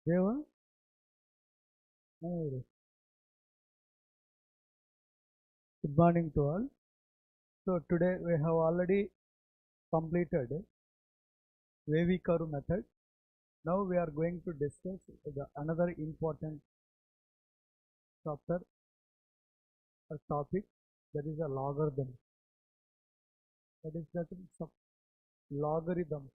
Deva? Oh, good morning to all. So today we have already completed wavy curve method. Now we are going to discuss another important chapter or topic, that is a logarithm. That is that some logarithms.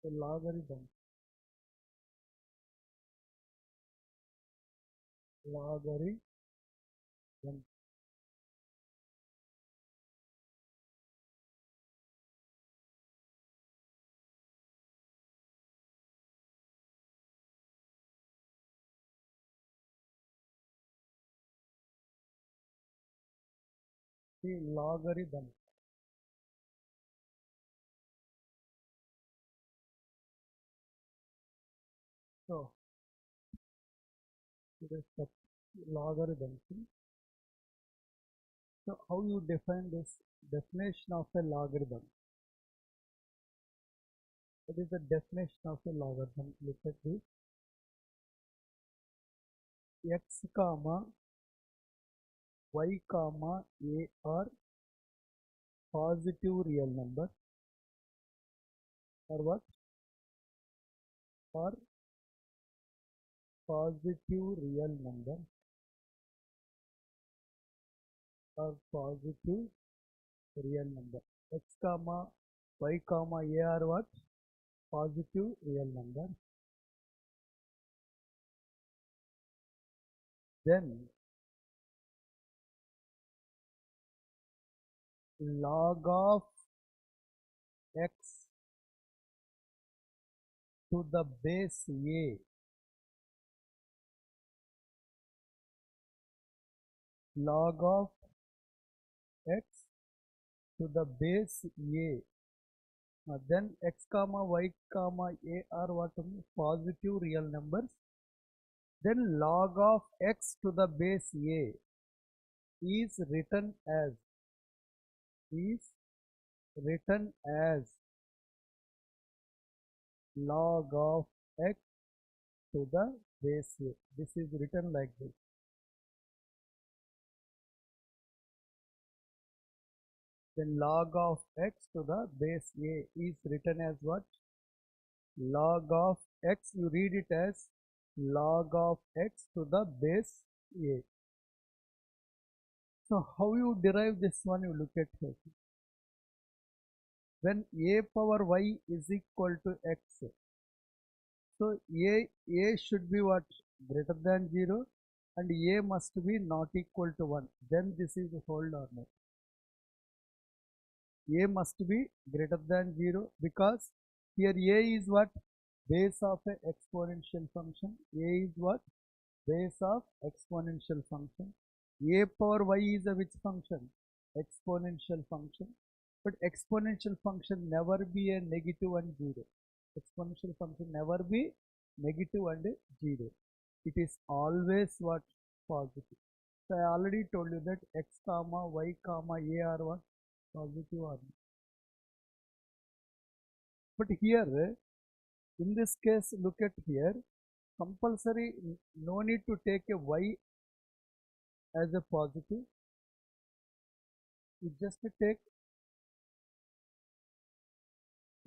The logarithm. The logarithm. So it is the logarithm. So how you define this definition of a logarithm? What is the definition of a logarithm? Look at this. X comma y comma a are positive real number, or what? Or positive real number, or positive real number. X comma y comma a are what? Positive real number. Then log of x to the base a, log of x to the base a. Then x comma y comma a are what? Positive real numbers. Then log of x to the base a is written as is written as log of x to the base a. This is written like this. Then log of x to the base a is written as what? Log of x, you read it as log of x to the base a. So how you derive this one? You look at here. When a power y is equal to x, so a should be what? Greater than 0, and a must be not equal to 1. Then this is hold or not. A must be greater than 0, because here a is what? Base of a exponential function. A is what? Base of exponential function. A power y is a which function? Exponential function. But exponential function never be a negative and 0. Exponential function never be negative and 0. It is always what? Positive. So I already told you that x comma y comma a are what? Positive or not. But here, in this case, look at here, compulsory, no need to take a y as a positive. You just take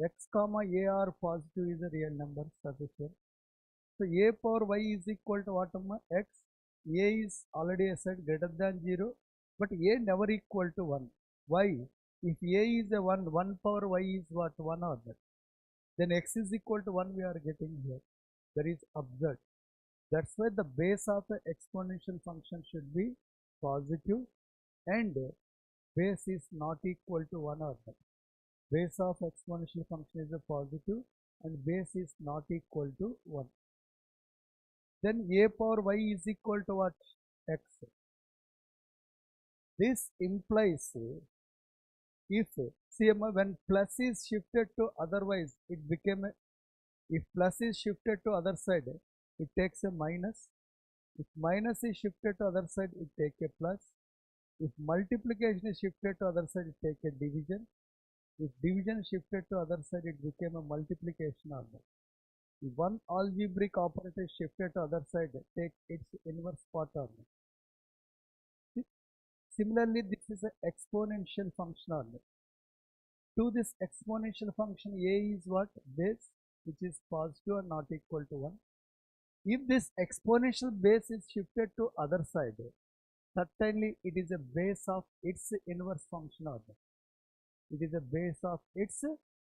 x comma a are positive is a real number, sufficient. So a power y is equal to what? X. A is already I said greater than 0, but a never equal to 1. Why? If a is a 1, 1 power y is what? 1 or that. Then x is equal to 1 we are getting here. That is absurd. That's why the base of the exponential function should be positive, and base is not equal to 1 or that. Base of exponential function is a positive, and base is not equal to 1. Then a power y is equal to what? X. This implies If CMA when plus is shifted to otherwise, it became a, if plus is shifted to other side, it takes a minus. If minus is shifted to other side, it take a plus. If multiplication is shifted to other side, it take a division. If division shifted to other side, it became a multiplication order. If one algebraic operator is shifted to other side, take its inverse part order. Similarly, this is an exponential function order. To this exponential function, a is what? Base, which is positive or not equal to 1. If this exponential base is shifted to other side, certainly it is a base of its inverse function order. It is a base of its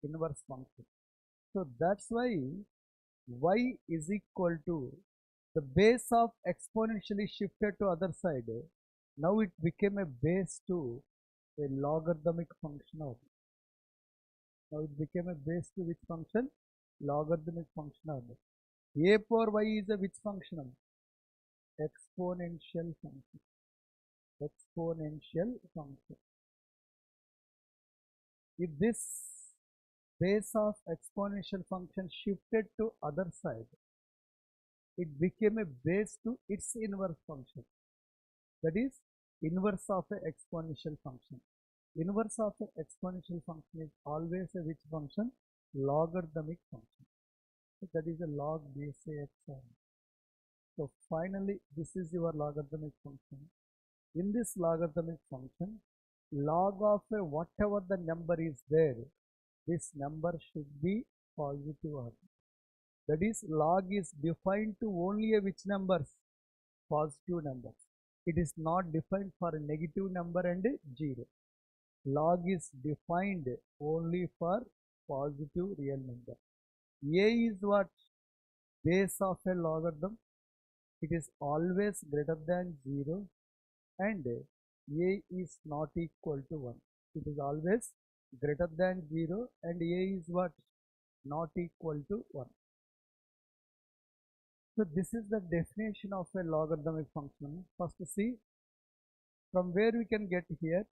inverse function. So that's why y is equal to the base of exponentially shifted to other side. Now it became a base to a logarithmic function order. Now it became a base to which function? Logarithmic function order. A power y is a which function? Exponential function. Exponential function. If this base of exponential function shifted to other side, it became a base to its inverse function. That is inverse of an exponential function. Inverse of an exponential function is always a which function? Logarithmic function. So that is a log base x. So finally, this is your logarithmic function. In this logarithmic function, log of a whatever the number is there, this number should be positive order. That is, log is defined to only a which numbers? Positive numbers. It is not defined for a negative number and 0. Log is defined only for positive real number. A is what? Base of a logarithm. It is always greater than 0 and a is not equal to 1. It is always greater than 0 and a is what? Not equal to 1. So this is the definition of a logarithmic function. First see from where we can get here.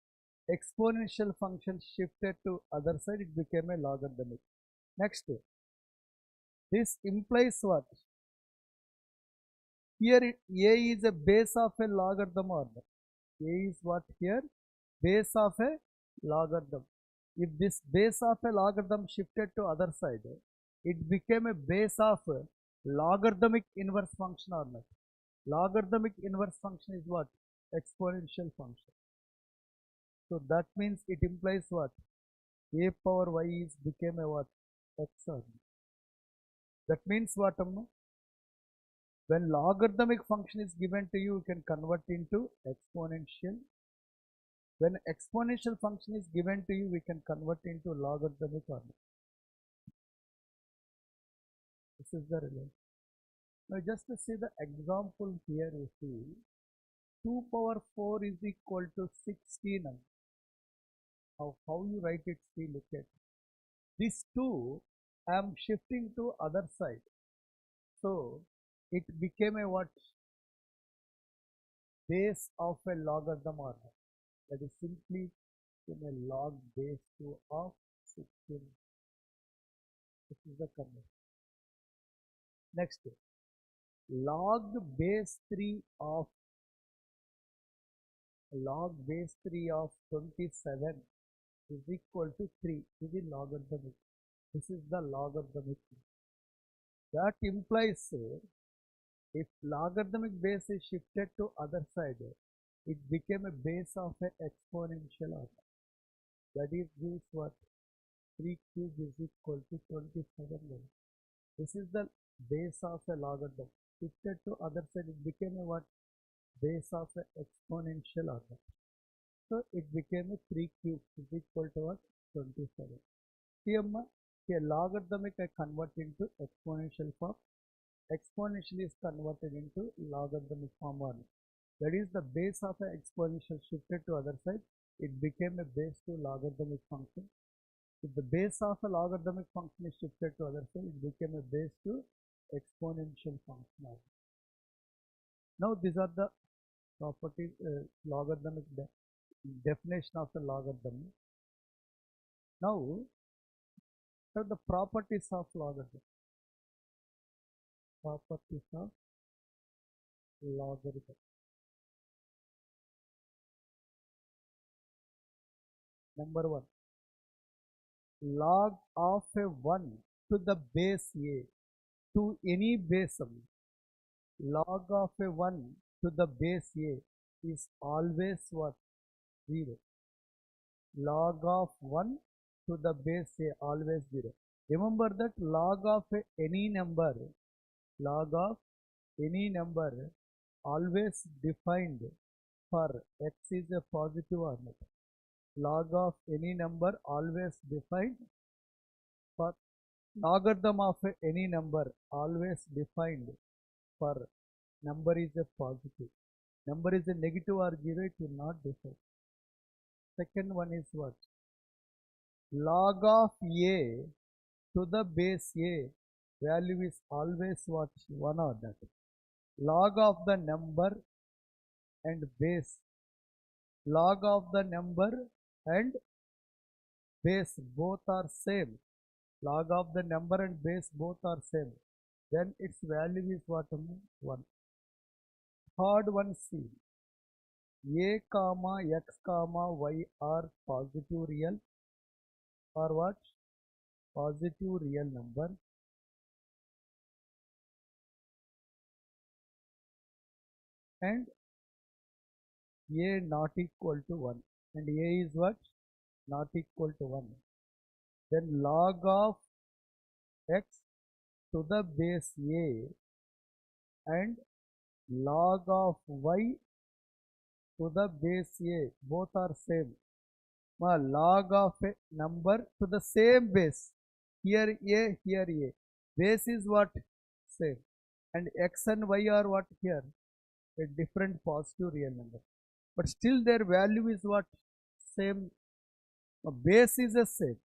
Exponential function shifted to other side, it became a logarithmic. Next, this implies what? Here a is a base of a logarithm order. A is what here? Base of a logarithm. If this base of a logarithm shifted to other side, it became a base of a logarithmic inverse function or not. Logarithmic inverse function is what? Exponential function. So that means it implies what? A power y is became a what? X or not. That means what? When logarithmic function is given to you, you can convert into exponential. When exponential function is given to you, we can convert into logarithmic or not. This is the relation. Now just to see the example here, you see 2 power 4 is equal to 16. How you write it, see, look at this 2 I am shifting to other side. So it became a what? Base of a logarithm or not. That is simply in a log base 2 of 16. This is the conversion. Next, log base 3 of 27 is equal to 3. This is logarithmic. This is the logarithmic. That implies if logarithmic base is shifted to other side, it became a base of an exponential order. That is gives what? 3 cube is equal to 27. This is the base of a logarithm. Shifted to other side, it became a what? Base of an exponential order. So it became a 3 cube is equal to what? 27. Here logarithmic I convert into exponential form. Exponential is converted into logarithmic form 1. That is the base of an exponential shifted to other side. It became a base to logarithmic function. If the base of a logarithmic function is shifted to other side, it became a base to exponential function. Now these are the properties, logarithmic definition of the logarithm. Now, so the properties of logarithm. Properties of logarithm. Number one, log of a 1 to the base a to any base sum. Log of a 1 to the base a is always what? 0. Log of 1 to the base a always 0. Remember that log of any number, log of any number always defined for x is a positive or not. Log of any number always defined for logarithm of any number always defined for number is a positive. Number is a negative or 0, it will not define. Second one is what? Log of a to the base a value is always what? 1 or that. Log of the number and base. Log of the number and base both are same. Log of the number and base both are same. Then its value is what? 1. Third one, C. A comma x comma y are positive real or what? Positive real number, and a not equal to 1, and a is what? Not equal to 1. Then log of x to the base a and log of y to the base a both are same. Log of a number to the same base. Here a, here a. Base is what? Same. And x and y are what here? A different positive real number. But still their value is what? Same. Base is the same.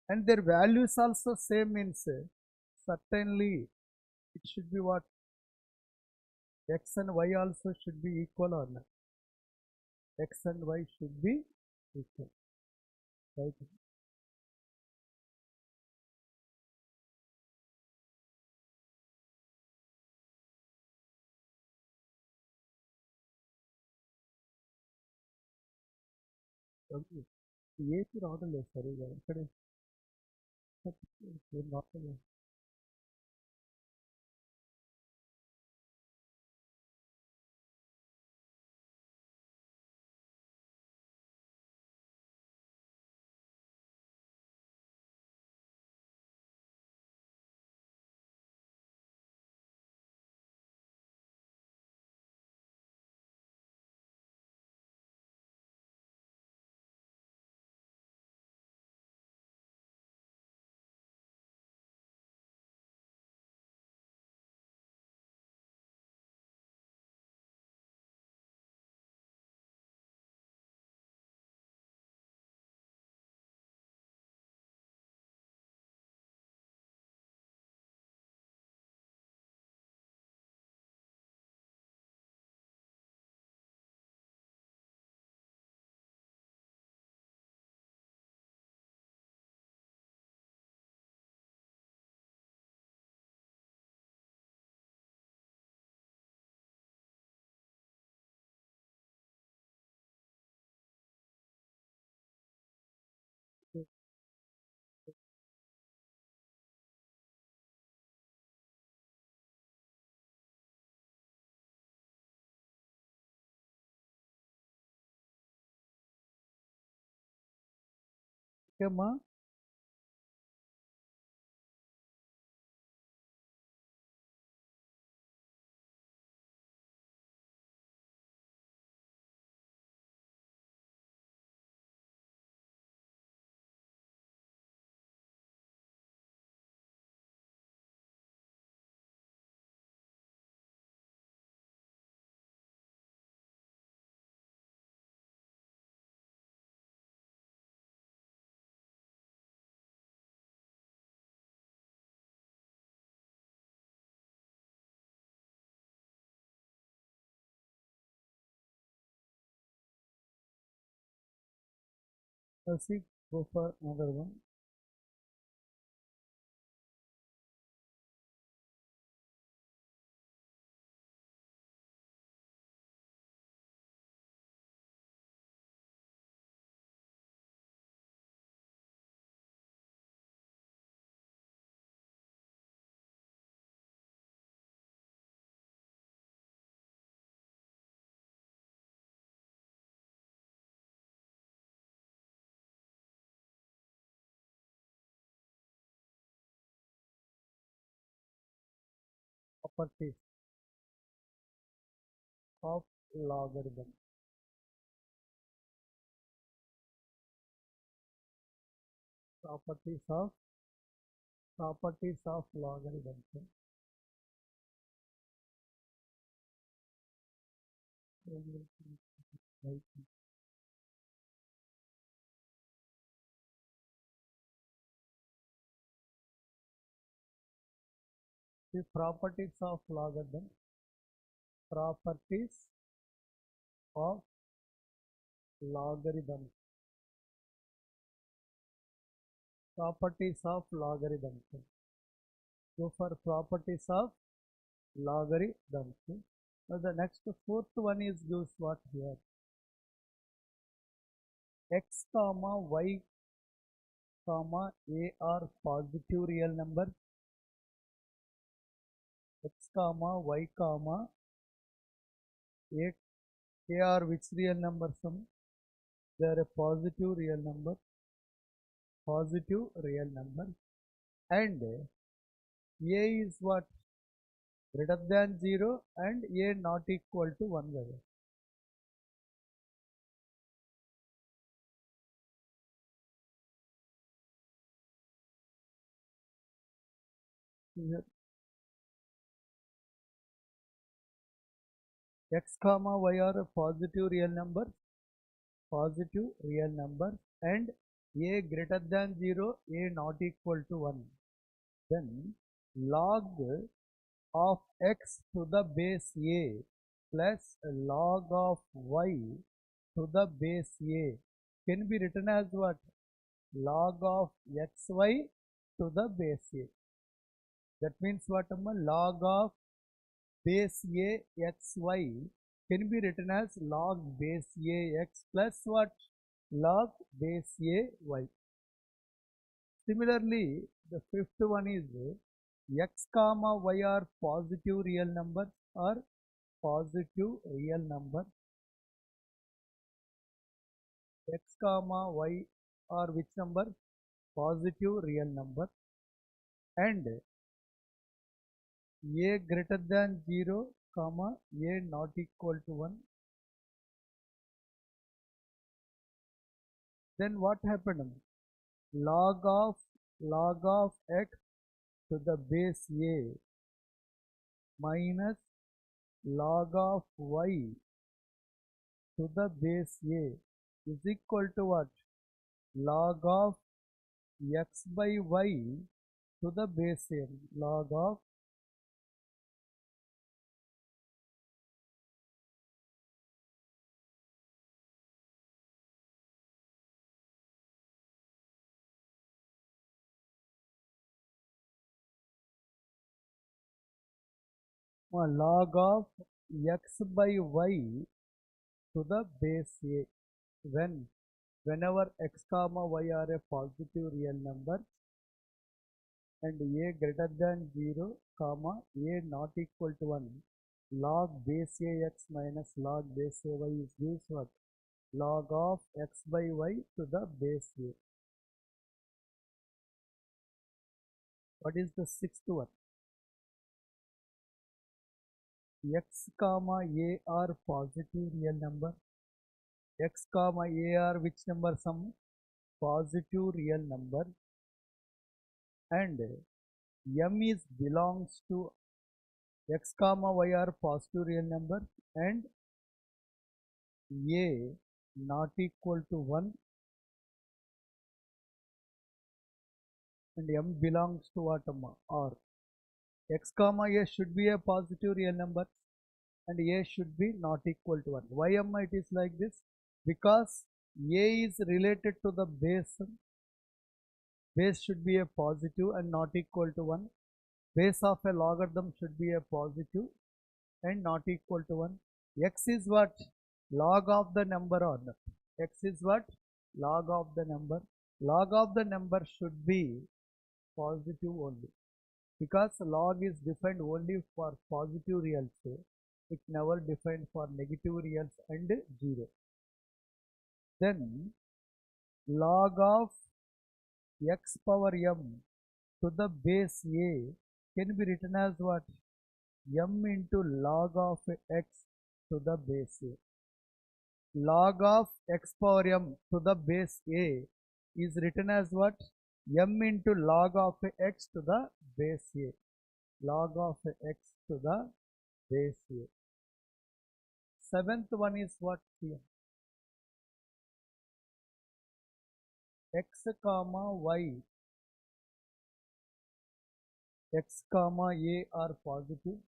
And their value is also same means certainly it should be what? X and y also should be equal or not? X and y should be equal. Right? Okay. AP రావడం లేదు సరిగా ఇక్కడ ఏం రావడం లేదు. Okay అమ్మా. See Go for another one. Properties of logarithm. Properties of logarithm. The properties of logarithm. Properties of logarithm. Properties of logarithm. Go for properties of logarithm. Now the next fourth one is gives what here? X comma y comma a are positive real numbers. X comma y comma a are which real number sum? They are a positive real number. Positive real number. And a is what? Greater than 0 and a not equal to 1. Here x comma y are a positive real number. Positive real number and a greater than 0, a not equal to 1. Then log of x to the base a plus log of y to the base a can be written as what? Log of xy to the base a. That means what? Log of base a xy can be written as log base a x plus what? Log base a y. Similarly, the fifth one is x comma y are positive real numbers or positive real number. X comma y are which number? Positive real number. And a greater than 0 comma a not equal to 1. Then what happened? Log of x to the base a minus log of y to the base a is equal to what? Log of x by y to the base a. Log of log of x by y to the base a. Whenever x comma y are a positive real number and a greater than 0 comma a not equal to 1, log base a x minus log base a y is gives what? Log of x by y to the base a. What is the sixth one? X comma a are positive real number. X comma a are which number? Some positive real number. And m is belongs to x comma y are positive real number and a not equal to 1 and m belongs to what? Or x comma a should be a positive real number and a should be not equal to 1. Why it is like this? Because A is related to the base. Base should be a positive and not equal to 1. Base of a logarithm should be a positive and not equal to 1. X is what? Log of the number or not. X is what? Log of the number. Log of the number should be positive only. Because log is defined only for positive reals. It never defined for negative reals and 0. Then log of x power m to the base a can be written as what? M into log of x to the base a. Log of x power m to the base a is written as what? M into log of x to the base a. Log of x to the base a. Seventh one is what here? X comma y, x comma a are positive,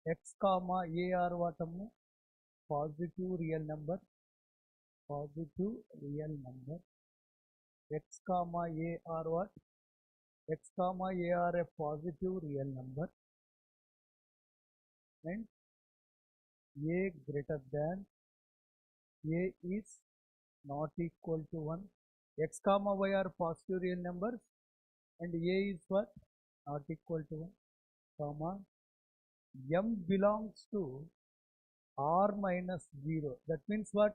x comma a are what? Positive real number, positive real number. X comma a are what? X comma a are a positive real number and a greater than a is not equal to 1. X comma y are positive real numbers and a is what? Not equal to 1, comma m belongs to r minus 0. That means what?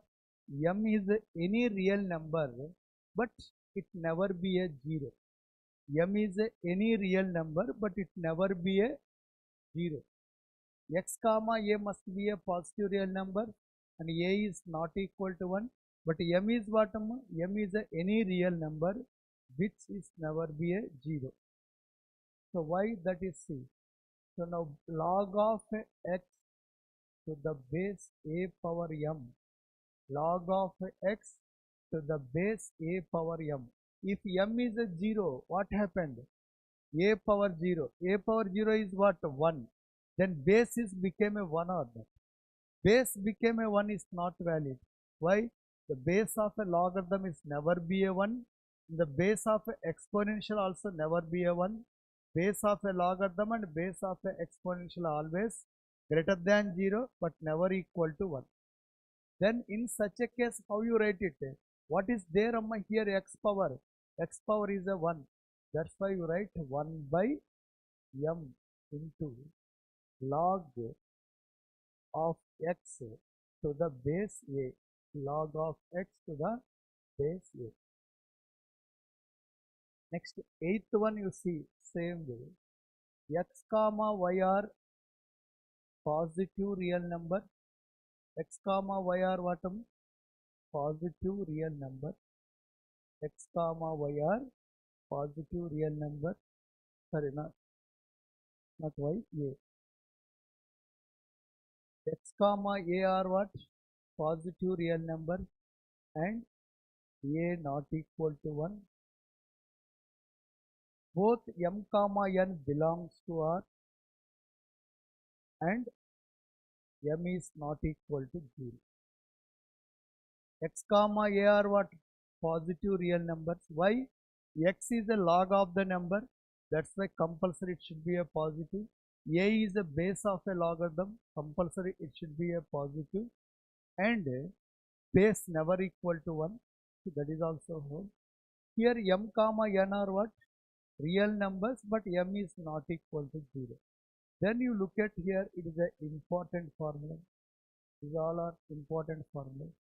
M is any real number but it never be a 0. M is any real number but it never be a 0. X comma a must be a positive real number and a is not equal to 1, but m is what? M is any real number which is never be a 0. So why? That is C. So now log of x to the base a power m, log of x to the base a power m. If m is a 0, what happened? A power 0. A power 0 is what? 1. Then base is became a 1 or not. Base became a 1 is not valid. Why? The base of a logarithm is never be a 1. The base of a exponential also never be a 1. Base of a logarithm and base of a exponential always greater than 0 but never equal to 1. Then in such a case, how you write it? What is there here? X power. X power is a 1. That's why you write 1 by m into log of x to the base a. Log of x to the base a. Next, eighth one you see, same way. X comma y are positive real number. X comma y are what? Positive real number. X comma y are positive real number. Sorry, not y, a. X comma a are what? Positive real number and a not equal to 1. Both m comma n belongs to R and m is not equal to 0. X comma a are what? Positive real numbers. Why? X is a log of the number. That's why compulsory it should be a positive. A is a base of a logarithm. Compulsory it should be a positive. And base never equal to 1. So that is also whole. Here m comma n are what? Real numbers, but m is not equal to 0. Then you look at here, it is an important formula. These all are important formulas.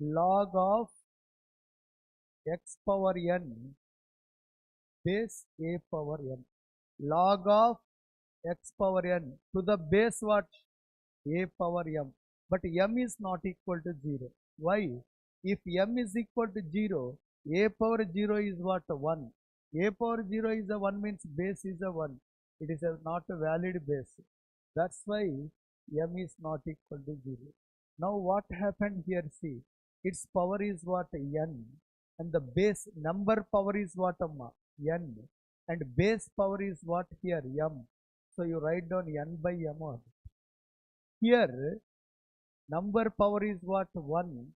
Log of x power n base a power n. Log of x power n to the base what? A power m. But m is not equal to 0. Why? If m is equal to 0, a power 0 is what? 1. A power 0 is a 1 means base is a 1. It is not a valid base. That's why m is not equal to 0. Now what happened here? See, its power is what? N. And the base number power is what? N. And base power is what here? M. So you write down n by m. Here number power is what? 1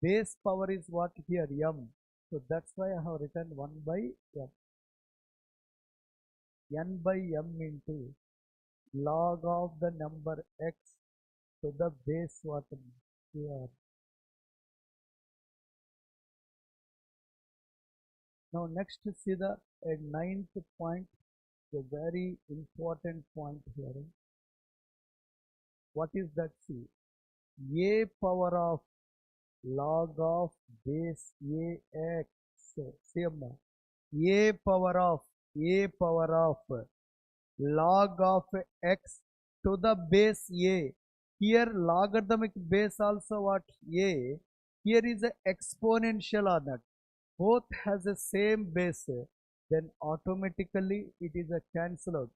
Base power is what here? M. So that's why I have written 1 by m. N by m into log of the number x to the base what here. Now next see the ninth point, a very important point here. What is that? See, a power of log of base ax, same a power of log of x to the base a. Here logarithmic base also what? A. Here is a exponential on that. Both has the same base. Then automatically it is a cancel out.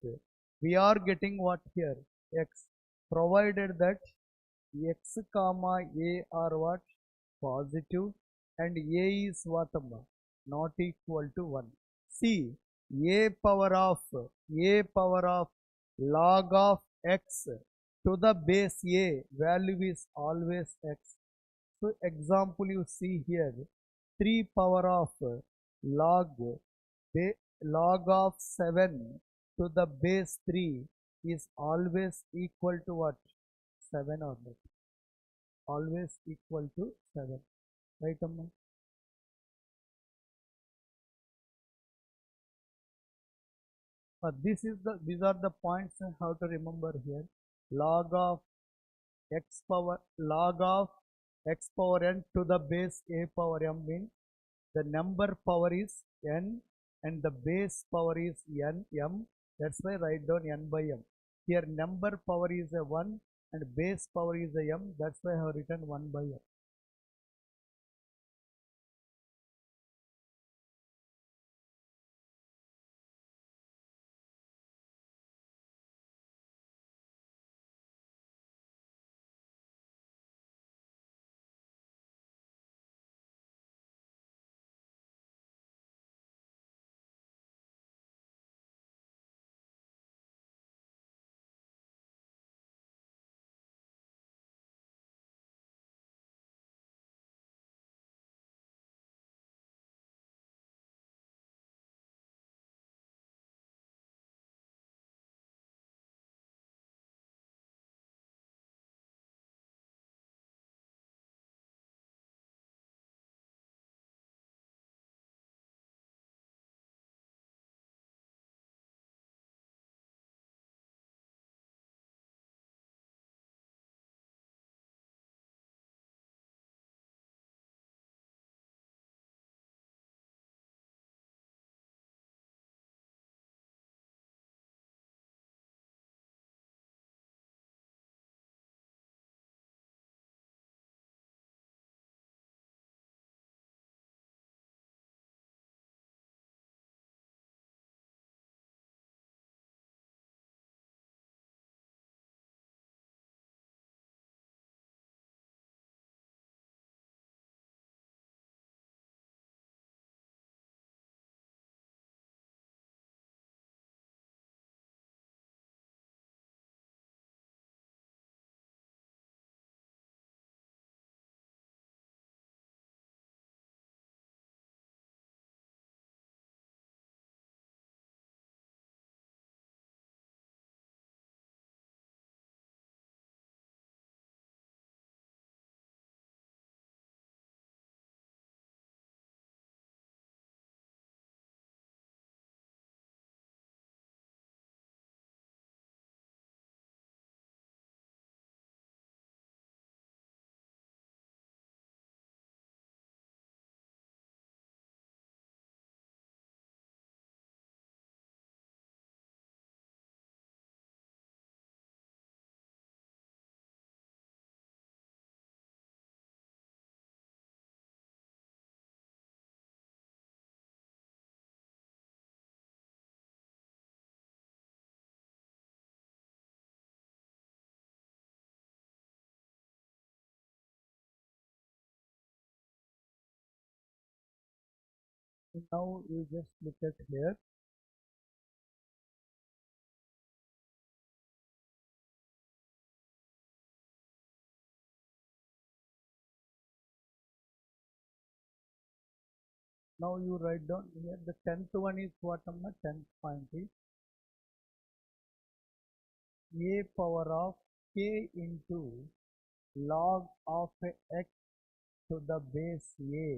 We are getting what here? X. Provided that x comma a are what? Positive and a is what? Not equal to 1. See, a power of log of x to the base a value is always x. So example you see here, 3 power of log log of 7 to the base 3 is always equal to what? 7 or not? Always equal to 7. Right, Amma? These are the points how to remember here. Log of log of x power n to the base a power m means the number power is n and the base power is n m. That's why write down n by m. Here number power is a 1 and base power is a m. That's why I have written 1 by m. Now you just look at here. now you write down here the 10th one is what? 10th point is a power of k into log of x to the base a.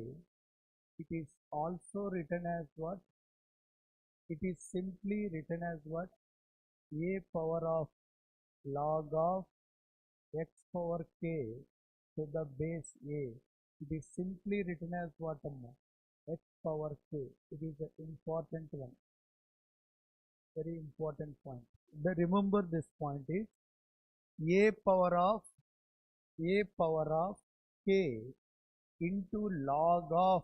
It is also written as what? It is simply written as what? A power of log of x power k to the base a. It is simply written as what? X power k. It is an important one, very important point. Remember this point is a power of k into log of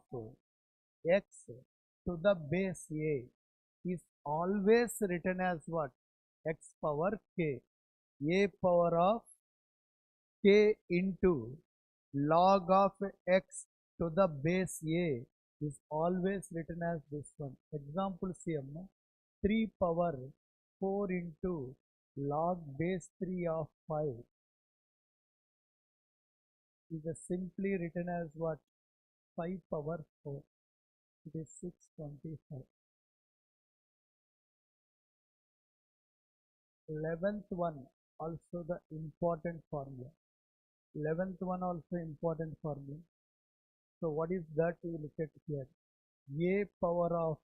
x to the base a is always written as what? X power k. A power of k into log of x to the base a is always written as this one. Example CM 3 power 4 into log base 3 of 5 is simply written as what? 5 power 4. It is 625. 11th one also the important formula. 11th one also important formula. So what is that? You look at here. A power of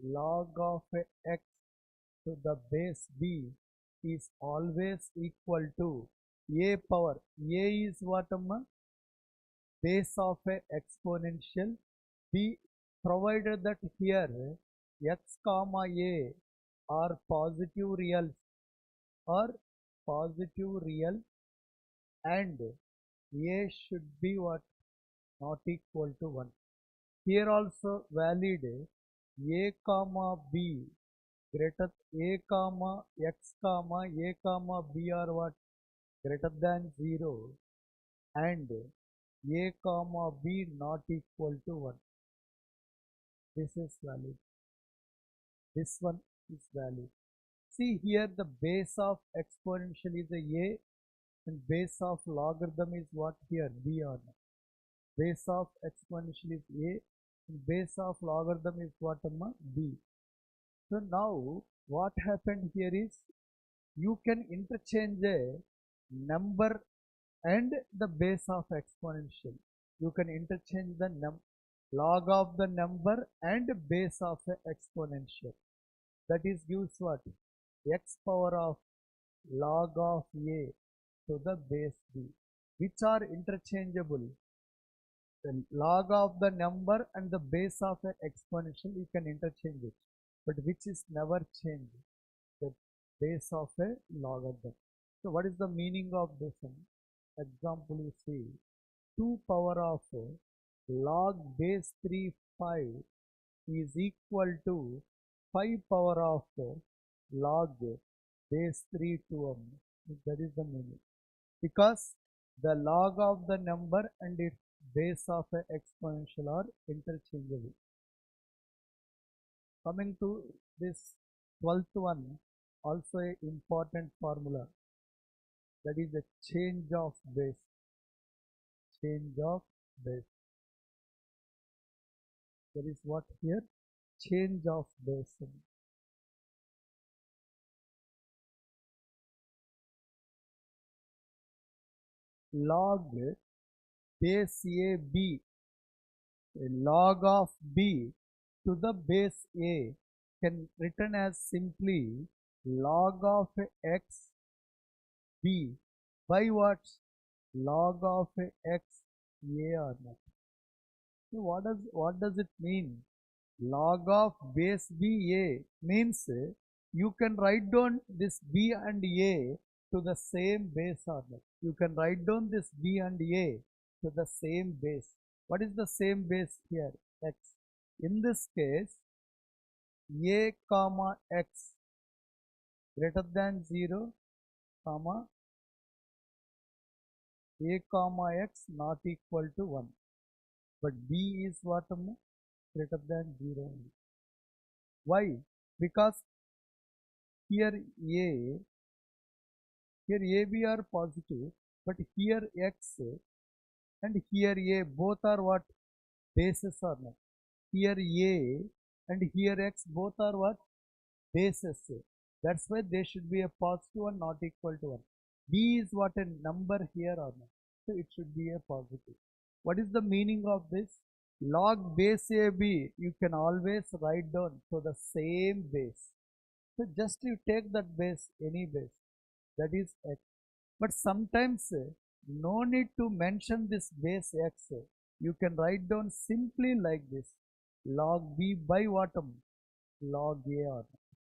log of x to the base b is always equal to a power. A is what? Base of a exponential. B, provided that here x comma a are positive reals and a should be what? Not equal to 1. Here also valid a comma b greater a comma x comma a comma b are what? Greater than 0 and a comma b not equal to 1. This is valid. This one is valid. See here the base of exponential is a and base of logarithm is what here? B or not. Base of exponential is a and base of logarithm is what? B. So now what happened here is you can interchange a number and the base of exponential. You can interchange the log of the number and base of a exponential. That is gives what? X power of log of a to the base b, which are interchangeable. The log of the number and the base of an exponential you can interchange it, but which is never changed, the base of a logarithm. So what is the meaning of this one? Example you see 2 power of log base 3 5 is equal to 5 power of log base 3 2. That is the meaning. Because the log of the number and its base of a exponential are interchangeable. Coming to this 12th one, also a important formula, that is the change of base. Change of base. That is what here? Change of base. Log base a b, log of b to the base a can written as simply log of x b by what? Log of x a or not. So what does it mean? Log of base b a means you can write down this b and a to the same base or not. You can write down this b and a to the same base. What is the same base here? X. In this case, a comma x greater than 0 comma a comma x not equal to 1. But b is what? Greater than 0. Why? Because here AB are positive, but here X and here A both are what? Bases or not. here a and here x both are what? Bases. That's why they should be a positive and not equal to 1. B is what, a number here or not? So it should be a positive. What is the meaning of this? Log base AB you can always write down to the same base. So just you take that base, any base, that is x. But sometimes no need to mention this base x. You can write down simply like this. Log B by what? Log A or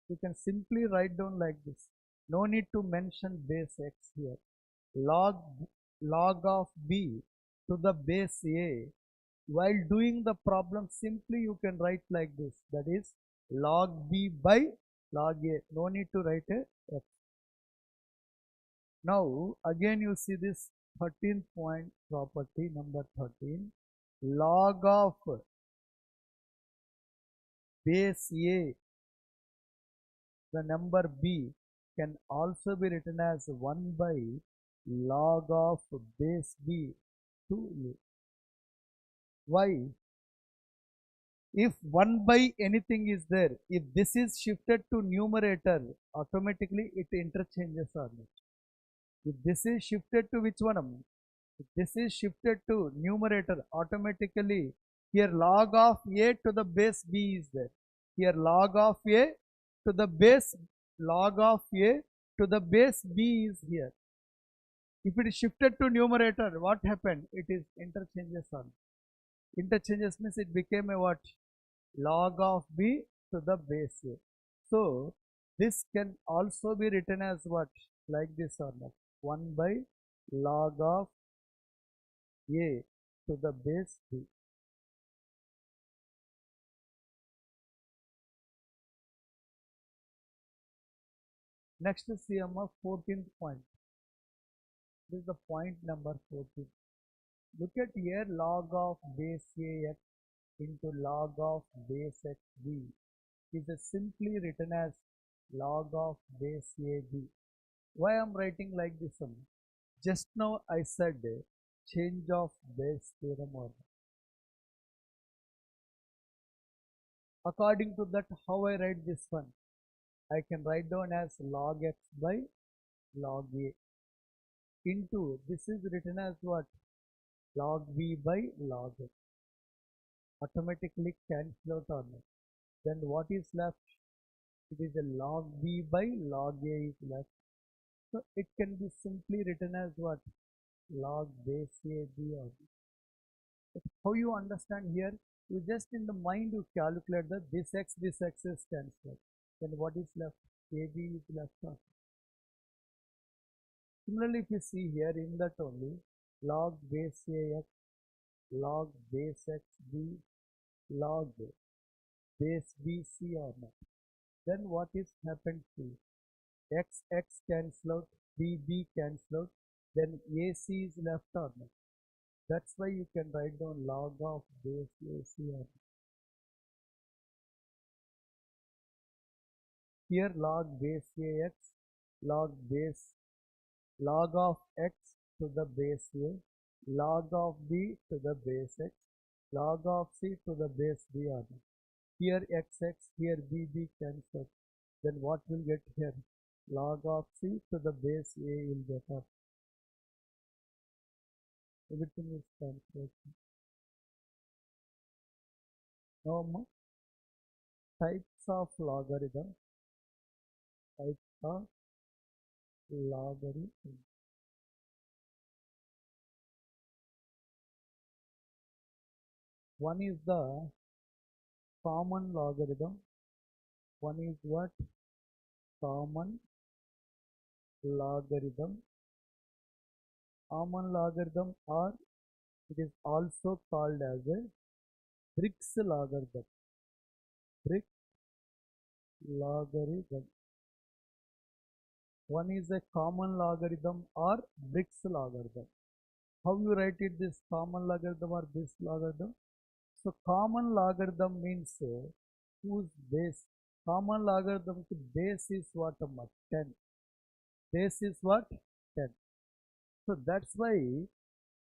you can simply write down like this. No need to mention base x here. Log log of B to the base A. While doing the problem, simply you can write like this. That is log B by log A. No need to write a x. Now again you see this 13th point property number 13. Log of base A, the number B, can also be written as 1 by log of base B to A. Why? If 1 by anything is there, if this is shifted to numerator, automatically it interchanges on it. If this is shifted to which one? If this is shifted to numerator, automatically here log of A to the base B is there. Here log of A to the base, log of A to the base B is here. If it is shifted to numerator, what happened? It is interchanges on. Interchanges means it became a what? Log of B to the base A. So this can also be written as what? Like this or not? 1 by log of A to the base B. Next is CM of 14th point. This is the point number 14. Look at here, log of base AX into log of base XB is simply written as log of base AB. Why I am writing like this one? Just now I said change of base theorem or according to that, how I write this one? I can write down as log x by log A into, this is written as what? Log B by log x. Automatically cancel out on it. Then what is left? It is a log B by log A is left. So it can be simply written as what? Log base A B or B. But how you understand here? You just in the mind you calculate that this x is cancelled. Then what is left? AB is left out. Similarly, if you see here in that only log base AX, log base XB, log base BC or not. Then what is happened to x cancel out, B cancel out, then AC is left or not. That's why you can write down log of base AC or not. Here log base AX, log base, log of x to the base A, log of B to the base x, log of C to the base B or not. Here x, here B cancel. Then what will get here? Log of C to the base A will get up. Everything is cancelled. Now types of logarithm. Types of logarithm. One is the common logarithm. One is what? Common logarithm. Common logarithm, or it is also called as a Briggs logarithm. Briggs logarithm. One is a common logarithm or Briggs logarithm. How you write it, this common logarithm or this logarithm? So common logarithm means whose base? Common logarithm base is what? 10. Base is what? 10. So that's why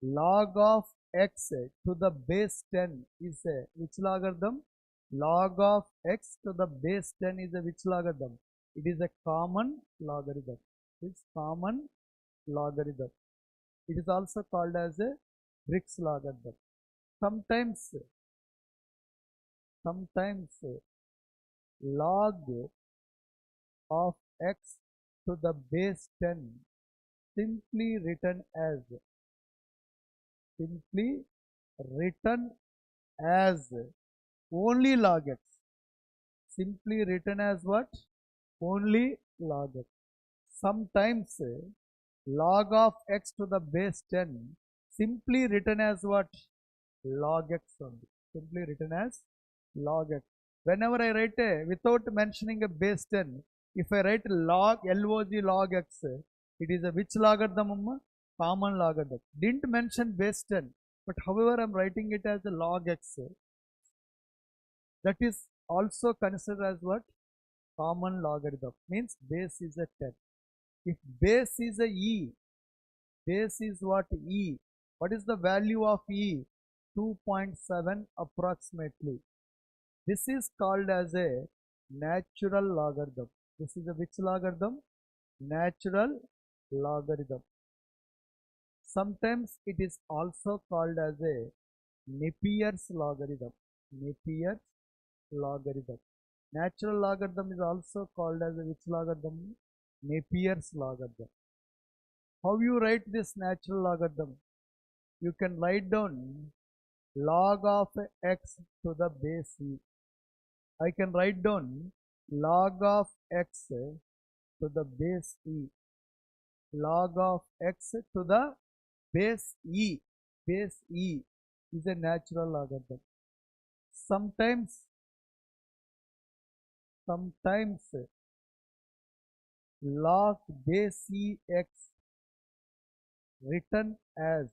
log of x to the base 10 is a which logarithm? Log of x to the base 10 is a which logarithm? It is a common logarithm. It's common logarithm. It is also called as a Briggs logarithm. Sometimes log of x to the base 10 simply written as simply written as only log x. Simply written as what? Only log x. Sometimes log of x to the base 10 simply written as what? Log x only. Simply written as log x. Whenever I write a, without mentioning a base 10, if I write log log x, it is a which logarithm? Common logarithm. Didn't mention base 10, but however I'm writing it as a log x. That is also considered as what? Common logarithm. Means base is a 10. If base is a e, base is what? E. What is the value of e? 2.7 approximately. This is called as a natural logarithm. This is a which logarithm? Natural logarithm. Sometimes it is also called as a Napier's logarithm. Napier's logarithm. Natural logarithm is also called as a which logarithm? Napier's logarithm. How you write this natural logarithm? You can write down log of x to the base e. I can write down log of x to the base e. Log of x to the base e. Base e is a natural logarithm. Sometimes log base e x written as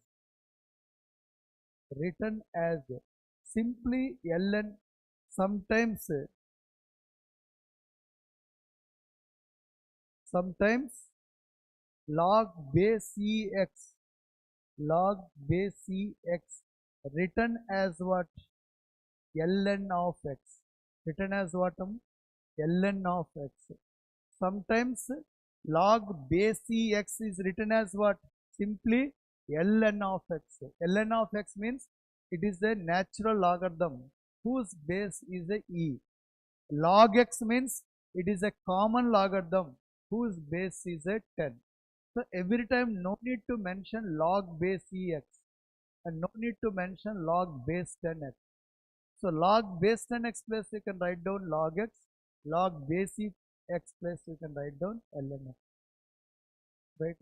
simply ln. Sometimes log base e x written as what? Ln of x. Written as what? Ln of x. Sometimes log base e x is written as what? Simply ln of x. Ln of x means it is a natural logarithm whose base is a e. Log x means it is a common logarithm whose base is a 10. So every time no need to mention log base ex and no need to mention log base 10x. So log base 10x place you can write down log x, log base x place you can write down ln x. Right?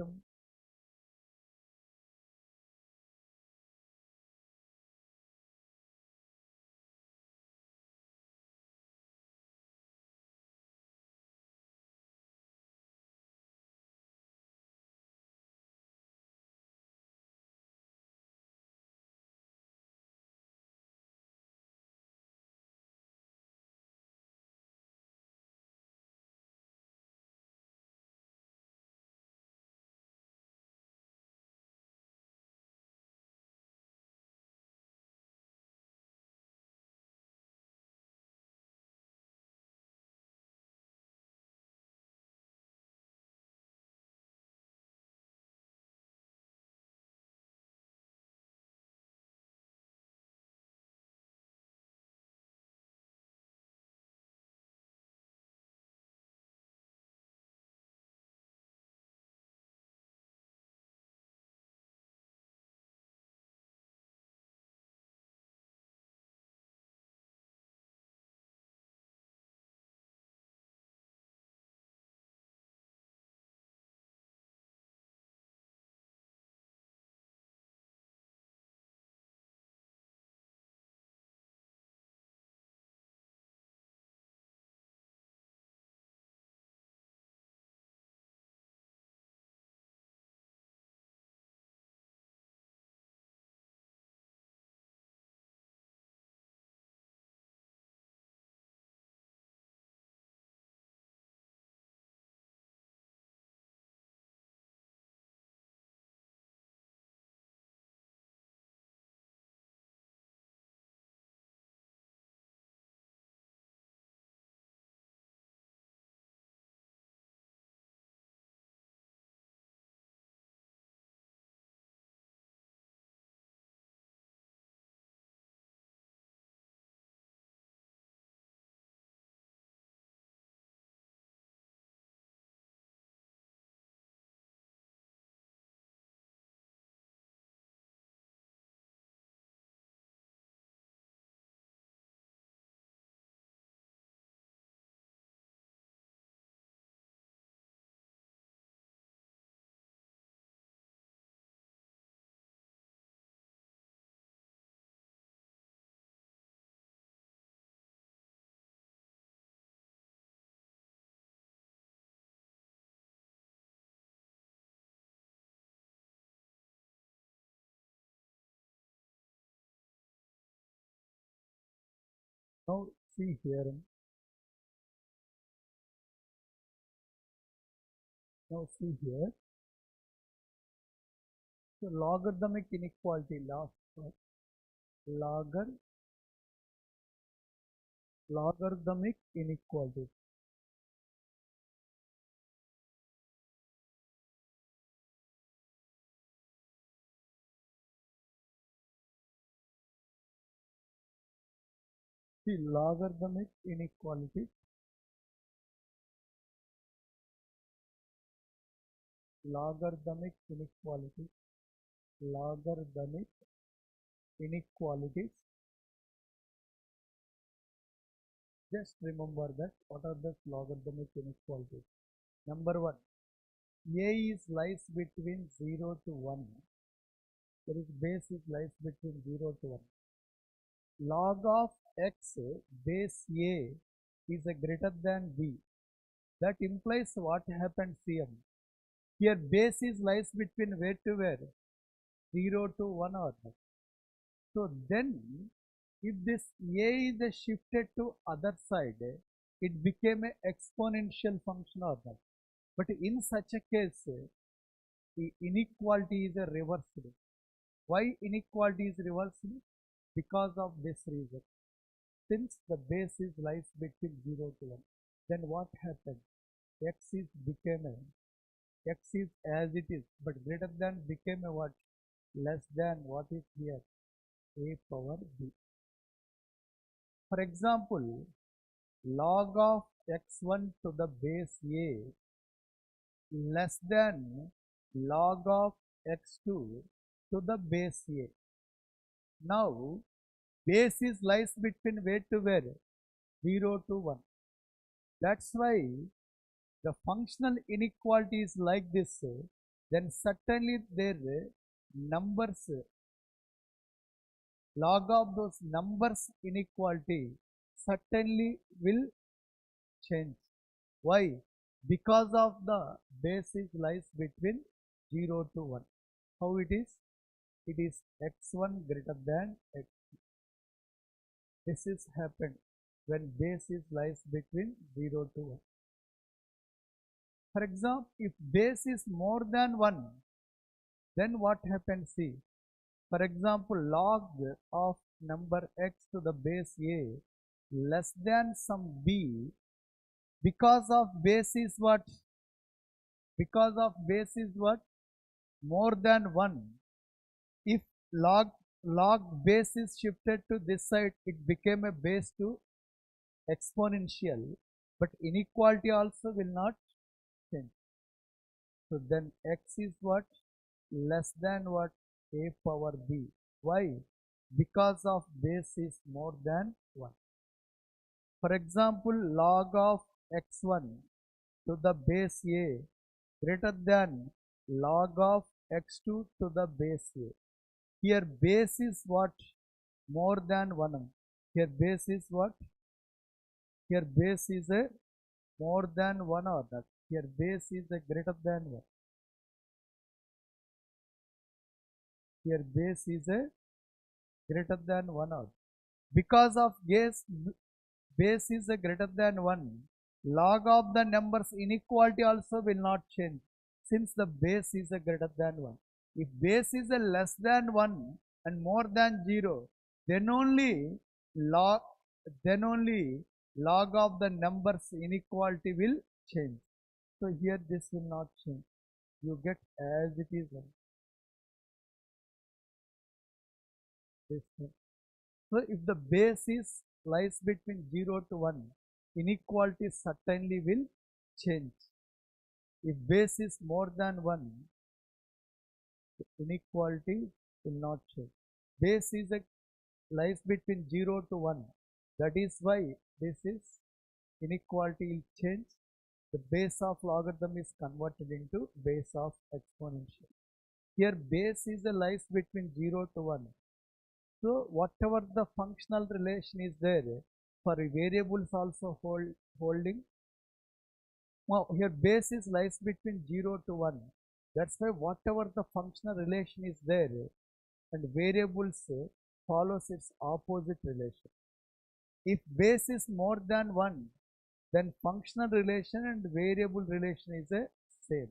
Now see here. Now see here. So logarithmic inequality logar logarithmic inequality. See logarithmic inequality. Logarithmic inequality. Logarithmic inequalities. Just remember that what are the logarithmic inequalities. Number one, a is lies between 0 to 1. There is base is lies between 0 to 1. Log of x base a is a greater than b. That implies what happens here. Here base is lies between where to where? 0 to 1 or not. So then if this a is shifted to other side, it became an exponential function or not. But in such a case, the inequality is reversed. Why inequality is reversed? Because of this reason. Since the base is lies between 0 to 1, then what happened? X is became a x is as it is, but greater than became a what? Less than what is here? A power b. For example, log of x1 to the base a less than log of x2 to the base a. Now, base is lies between where to where? 0 to 1. That's why the functional inequality is like this. Then certainly their numbers, log of those numbers inequality certainly will change. Why? Because of the base is lies between 0 to 1. How it is? It is x1 greater than x. This is happened when base is lies between 0 to 1. For example, if base is more than 1, then what happens? See, for example, log of number x to the base a less than some b, because of base is what? Because of base is what? More than 1. If log base is shifted to this side, it became a base to exponential, but inequality also will not change. So then x is what? Less than what? A power b. Why? Because of base is more than 1. For example, log of x1 to the base a greater than log of x2 to the base a. Here base is what? More than 1. Here base is what? Here base is a more than 1 or not. Here base is a greater than 1. Here base is a greater than 1 or because of base is a greater than 1, log of the numbers inequality also will not change since the base is a greater than 1. If base is a less than 1 and more than 0, then only log log of the numbers inequality will change. So here this will not change. You get as it is. This thing. So if the base is lies between 0 to 1, inequality certainly will change. If base is more than 1, inequality will not change. Base is a lies between 0 to 1. That is why this is inequality will change. The base of logarithm is converted into base of exponential. Here base is a lies between 0 to 1. So whatever the functional relation is there for variables also holding. Now here base is lies between 0 to 1. That's why whatever the functional relation is there and variables follows its opposite relation. If base is more than 1, then functional relation and variable relation is a same.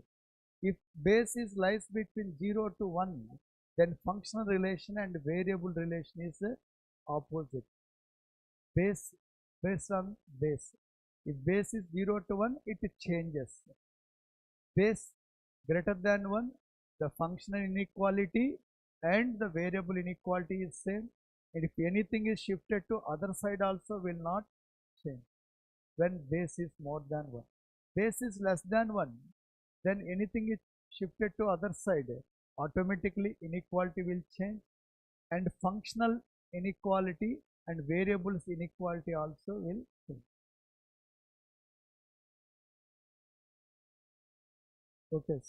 If base is lies between 0 to 1, then functional relation and variable relation is opposite. Base based on base. If base is 0 to 1, it changes. Base greater than 1, the functional inequality and the variable inequality is same. And if anything is shifted to other side also will not change when base is more than 1. Base is less than 1, then anything is shifted to other side, automatically inequality will change, and functional inequality and variables inequality also will change. Okay.